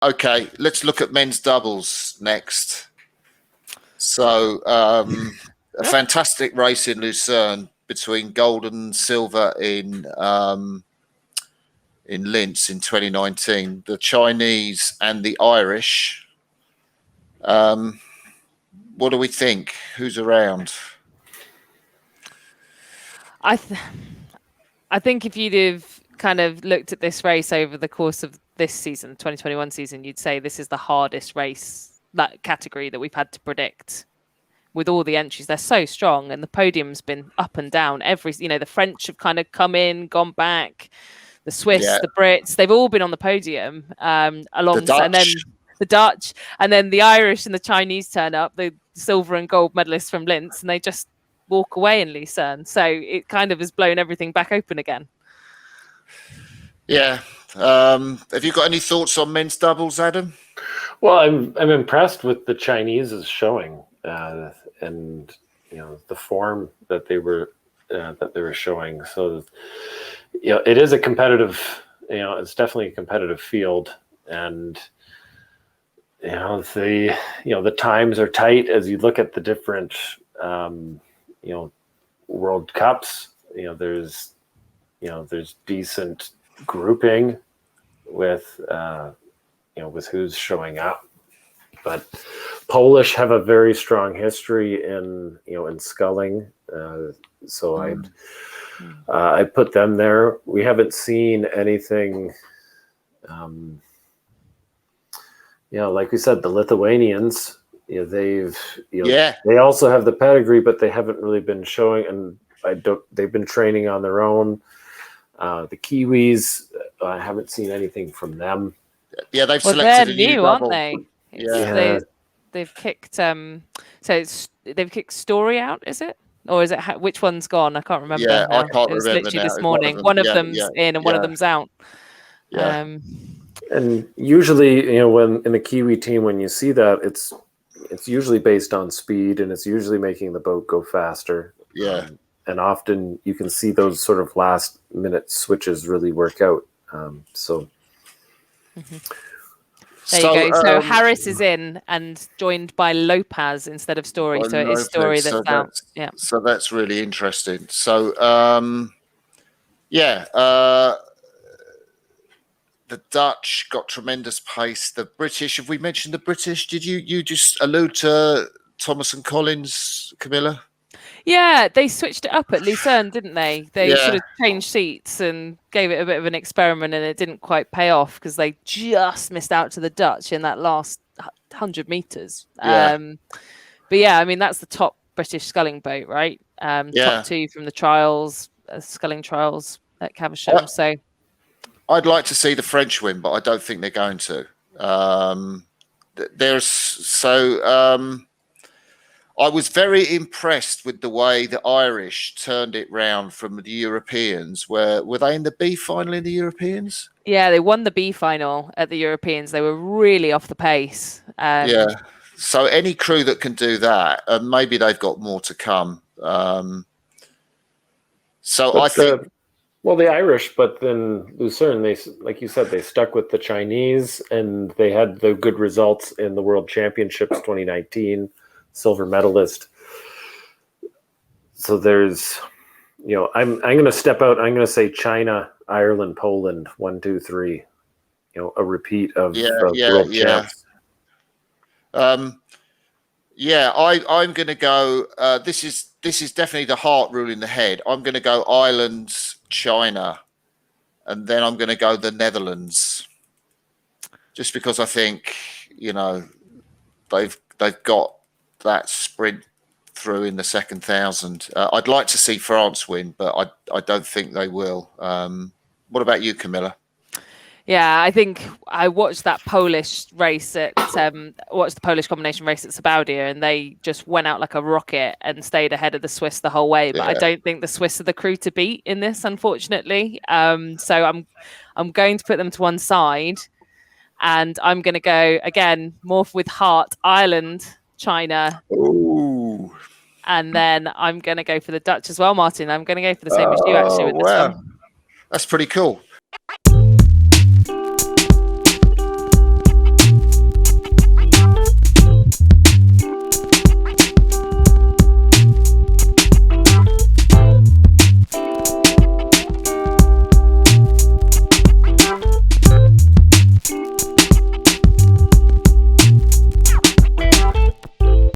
Okay, let's look at men's doubles next. So, a fantastic race in Lucerne between gold and silver in Linz in 2019. The Chinese and the Irish. What do we think? Who's around? I think if you'd have kind of looked at this race over the course of this season, 2021 season, you'd say this is the hardest race, that category that we've had to predict. With all the entries, they're so strong, and the podium's been up and down. The French have kind of come in, gone back. The Swiss, the Brits, they've all been on the podium alongside, and then the Dutch, and then the Irish and the Chinese turn up, the silver and gold medalists from Linz, and they just walk away in Lucerne. So it kind of has blown everything back open again. Yeah. Have you got any thoughts on men's doubles, Adam? Well, I'm impressed with the Chinese's showing, and the form that they were showing. So, it is a competitive. It's definitely a competitive field, and the times are tight as you look at the different World Cups. There's decent grouping with with who's showing up, but Polish have a very strong history in sculling, so I put them there. We haven't seen anything like we said, the Lithuanians, they also have the pedigree, but they haven't really been showing, and they've been training on their own. The Kiwis, I haven't seen anything from them. Yeah, they've selected they're new, aren't they? They've kicked they've kicked Story out, is it? Or is it which one's gone? I can't remember. Yeah, now. I can't it was remember literally now. this morning. One of them's in and one of them's out. Yeah. And usually, when in the Kiwi team, when you see that, it's usually based on speed, and it's usually making the boat go faster. Yeah. And often you can see those sort of last minute switches really work out. There you go. So Harris is in and joined by Lopez instead of Story. So it is Story that's out. Yeah. So that's really interesting. So the Dutch got tremendous pace. The British, have we mentioned the British? Did you just allude to Thomas and Collins, Camilla? Yeah, they switched it up at Lucerne, didn't they? They sort of changed seats and gave it a bit of an experiment, and it didn't quite pay off because they just missed out to the Dutch in that last 100 meters. Yeah. But yeah, I mean, that's the top British sculling boat, right? Top two from the trials, sculling trials at Caversham. So I'd like to see the French win, but I don't think they're going to. I was very impressed with the way the Irish turned it round from the Europeans. Were they in the B final in the Europeans? Yeah, they won the B final at the Europeans. They were really off the pace. So any crew that can do that, maybe they've got more to come. I think. Well, the Irish, but then Lucerne, they, like you said, they stuck with the Chinese, and they had the good results in the World Championships 2019. Silver medalist. So there's, I'm going to step out. I'm going to say China, Ireland, Poland, 1, 2, 3. A repeat of world champs. I'm going to go. This is definitely the heart ruling the head. I'm going to go Ireland, China, and then I'm going to go the Netherlands. Just because I think they've got that sprint through in the second 1,000. I'd like to see France win, but I don't think they will. What about you, Camilla? Yeah, I think I watched that Polish race the Polish combination race at Sabaudia, and they just went out like a rocket and stayed ahead of the Swiss the whole way. But I don't think the Swiss are the crew to beat in this, unfortunately. So I'm going to put them to one side, and I'm going to go again more with heart. Ireland, China. Ooh. And then I'm going to go for the Dutch as well, Martin. I'm going to go for the same as you actually with this one. That's pretty cool.